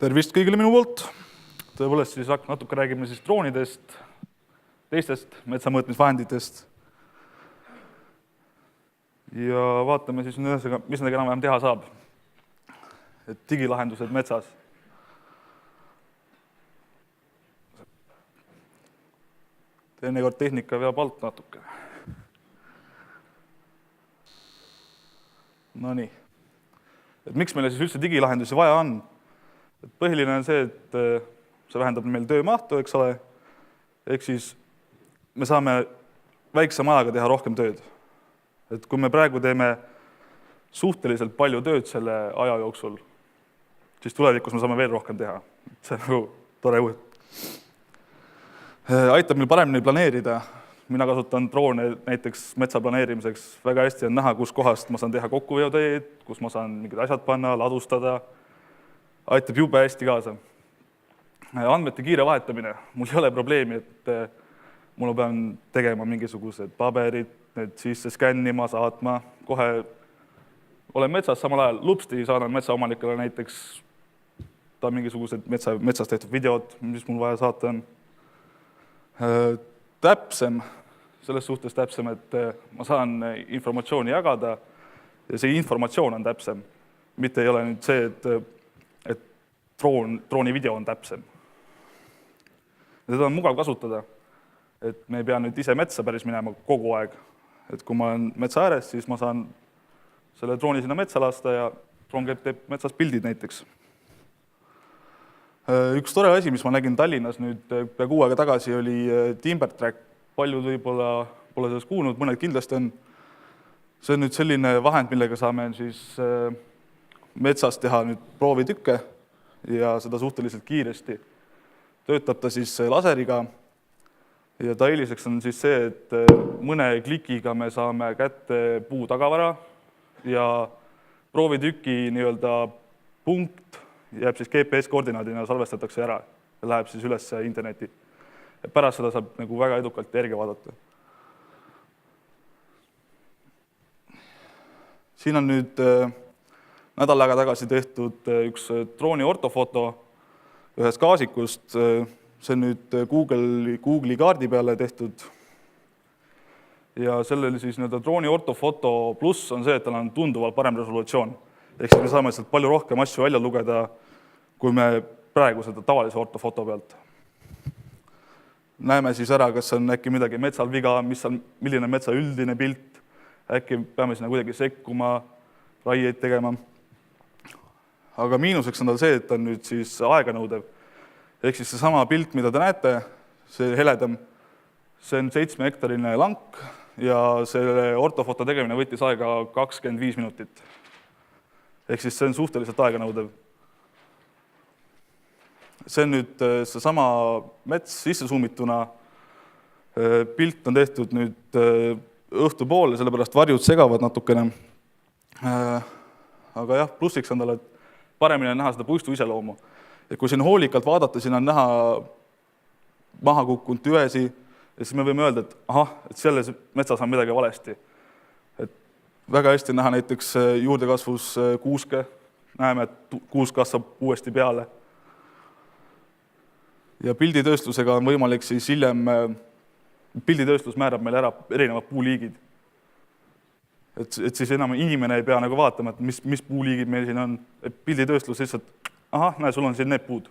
Tervist kõigile minu poolt. Tõepoolest siis natuke räägime siis droonidest, teistest metsamõõtmisvahenditest. Ja vaatame siis, mis nendega enam-vähem teha saab. Et digilahendused metsas. Teinekord tehnika veab alt natuke. No nii. Et miks meile siis üldse digilahendusi vaja on? Et põhiline on see, et see vähendab meil töömahtu, eks ole. Ehk siis me saame väiksema ajaga teha rohkem tööd. Et kui me praegu teeme suhteliselt palju tööd selle aja jooksul, siis tulevikus me saame veel rohkem teha. See on nagu tore uut. Aitab meil paremini planeerida. Mina kasutan droone näiteks metsa planeerimiseks. Väga hästi on näha, kus kohast ma saan teha kokkuveoteed, kus ma saan mingid asjad panna, ladustada. Aitab jube hästi kaasa. Andmete kiire vahetamine. Mul ei ole probleemi, et mul pean tegema mingisugused paberid, need sisse skännima, saatma. Kohe olen metsas, samal ajal lupsti saadan metsaomanikele näiteks ta mingisugused metsas tehtud videod, mis mul vaja saata on. Täpsem, selles suhtes täpsem, et ma saan informatsiooni jagada ja see informatsioon on täpsem. Mitte ei ole nüüd see, et drooni video on täpsem. Seda on mugav kasutada, et me ei pea nüüd ise metsa päris minema kogu aeg. Et kui ma olen metsa ääres, siis ma saan selle drooni sinna metsa lasta ja droon teeb metsas pildid näiteks. Üks tore asi, mis ma nägin Tallinnas nüüd pea kuu aega tagasi, oli Timbertrack. Paljud võib-olla pole sellest kuulnud, mõned kindlasti on. See on nüüd selline vahend, millega saame siis metsas teha nüüd proovitükke ja seda suhteliselt kiiresti. Töötab ta siis laseriga ja ta eeliseks on siis see, et mõne klikiga me saame kätte puu tagavara ja proovitüki nii-öelda punkt jääb siis GPS-koordinaadina salvestatakse ära ja läheb siis üles interneti. Ja pärast seda saab nagu väga edukalt järgi vaadata. Siin on nüüd nädal aega tagasi tehtud üks drooni ortofoto ühest gaasikust. See on nüüd Google'i kaardi peale tehtud. Ja sellel siis drooni ortofoto pluss on see, et tal on tunduvalt parem resolutsioon. Ehk siis me saame sealt palju rohkem asju välja lugeda, kui me praegu seda tavalise ortofoto pealt. Näeme siis ära, kas on äkki midagi metsal viga, milline metsa üldine pilt. Äkki peame sinna kuidagi sekkuma, raieid tegema. Aga miinuseks on tal see, et on nüüd siis aeganõudev. Ehk siis see sama pilt, mida te näete, see heledam, see on 7-hektarine lank ja selle ortofoto tegemine võttis aega 25 minutit. Ehk siis see on suhteliselt aeganõudev. See on nüüd see sama mets sisse summituna. Pilt on tehtud nüüd õhtu poole, sellepärast varjud segavad natukene. Aga jah, plussiks on tal, et paremini on näha seda puistu iseloomu. Ja kui siin hoolikalt vaadata, siin on näha maha kukkunud tüvesi ja siis me võime öelda, et selles metsas on midagi valesti. Et väga hästi näha näiteks juurdekasvus kuuske. Näeme, et kuusk kasvab uuesti peale. Ja pilditööstusega on võimalik siis hiljem, pilditööstus määrab meil ära erinevad puuliigid. Et siis enam inimene ei pea nagu vaatama, et mis puuliigid meil siin on. Et pilditööstus lihtsalt, näe, sul on siin need puud.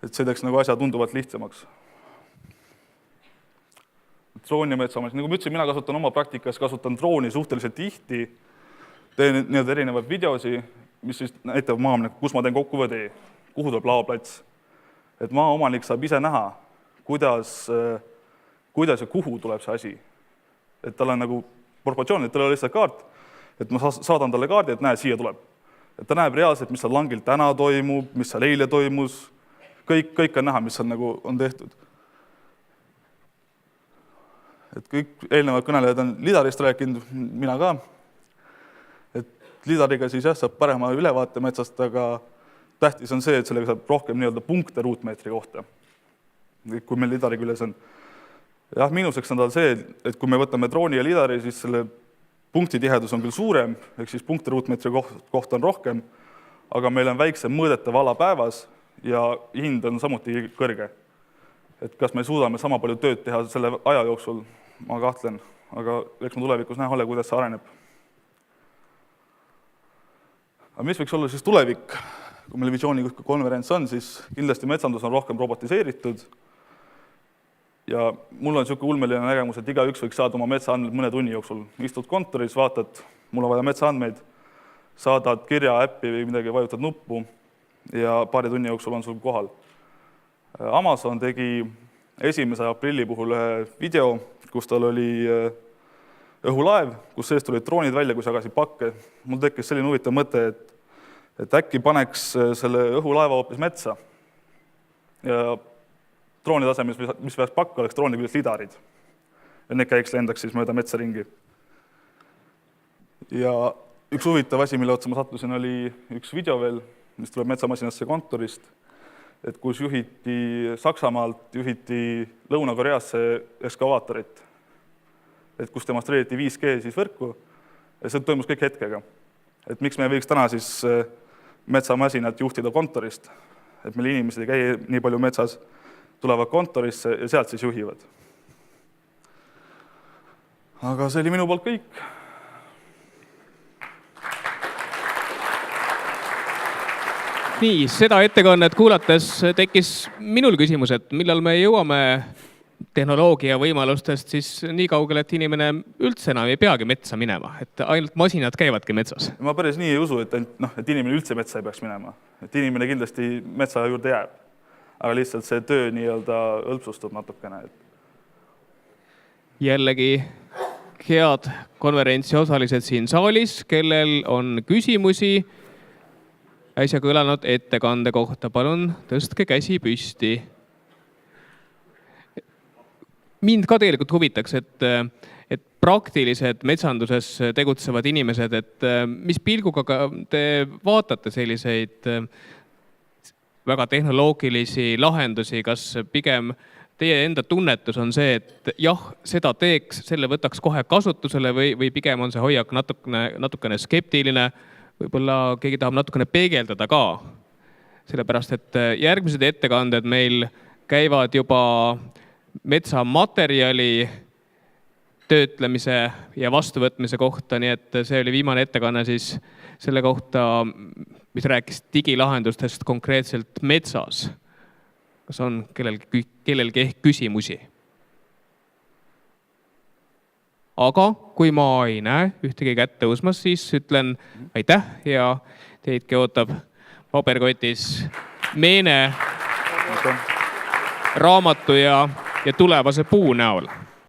Et see teeks nagu asja tunduvalt lihtsamaks. Drooni metsaomanik, nagu ma ütlesin, mina kasutan oma praktikas, kasutan drooni suhteliselt tihti. Teen erinevaid videosi, mis siis näitab maamine, kus ma teen kokkuvõtee, kuhu tuleb laoplats. Et maaomanik saab ise näha, kuidas ja kuhu tuleb see asi. Et tal on nagu proportsioon, et tal on lihtsalt kaart, et ma saadan talle kaardi, et näe, siia tuleb. Et ta näeb reaalselt, mis seal langil täna toimub, mis seal eile toimus. Kõik on näha, mis seal nagu on tehtud. Et kõik eelnevad kõnelejad on lidarist rääkinud, mina ka. Et lidariga siis saab parema ülevaate metsast, aga tähtis on see, et sellega saab rohkem punkte ruutmeetri kohta, kui meil lidari küljes on. Jah, miinuseks on tal see, et kui me võtame drooni ja lidari, siis selle punkti tihedus on küll suurem, ehk siis punkte ruutmeetri kohta on rohkem, aga meil on väiksem mõõdetav ala päevas ja hind on samuti kõrge. Et kas me suudame sama palju tööd teha selle aja jooksul, ma kahtlen, aga eks ma tulevikus näha ole, kuidas see areneb. Aga mis võiks olla siis tulevik? Kui meil visiooni konverents on, siis kindlasti metsandus on rohkem robotiseeritud ja mul on niisugune ulmeline nägemus, et igaüks võiks saada oma metsaandmeid mõne tunni jooksul. Istud kontoris, vaatad, mul on vaja metsaandmeid, saadad kirja äppi või midagi, vajutad nuppu ja paari tunni jooksul on sul kohal. Amazon tegi 1. aprilli puhul ühe video, kus tal oli õhulaev, kus seest tulid droonid välja, kus jagasid pakke. Mul tekkis selline huvitav mõte, et äkki paneks selle õhulaeva hoopis metsa ja drooni tasemel, mis peaks pakka, oleks drooni küljes lidarid. Ja need käiks lendaks siis mööda metsa ringi. Ja üks huvitav asi, mille otsa ma sattusin, oli üks video veel, mis tuleb metsamasinasse kontorist, et kus juhiti Saksamaalt, juhiti Lõuna-Koreasse ekskavaatorit, et kus demonstreeriti 5G siis võrku ja see toimus kõik hetkega. Et miks me võiks täna siis metsamasinat juhtida kontorist, et meil inimesed ei käi nii palju metsas, tulevad kontorisse ja sealt siis juhivad. Aga see oli minu poolt kõik. Nii, seda ettekannet kuulates tekkis minul küsimus, et millal me jõuame tehnoloogia võimalustest siis nii kaugele, et inimene üldse enam ei peagi metsa minema, et ainult masinad käivadki metsas. Ma päris nii ei usu, et inimene üldse metsa ei peaks minema. Et inimene kindlasti metsa juurde jääb, aga lihtsalt see töö nii-öelda õlpsustub natukene. Jällegi head konverentsi osalised siin saalis, kellel on küsimusi äsja kõlanud ettekande kohta. Palun tõstke käsi püsti. Mind ka tegelikult huvitaks, et praktilised metsanduses tegutsevad inimesed, et mis pilguga te vaatate selliseid väga tehnoloogilisi lahendusi, kas pigem teie enda tunnetus on see, et jah, seda teeks, selle võtaks kohe kasutusele või pigem on see hoiak natukene skeptiline, võib-olla keegi tahab natukene peegeldada ka. Sellepärast, et järgmised ettekanded meil käivad juba metsamaterjali töötlemise ja vastuvõtmise kohta, nii et see oli viimane ettekanne siis selle kohta, mis rääkis digilahendustest konkreetselt metsas. Kas on kellelgi ehk küsimusi? Aga kui ma ei näe ühtegi kätt tõusmas, siis ütlen aitäh ja teidki ootab paberkotis meene, raamatu ja tulevase puu näol.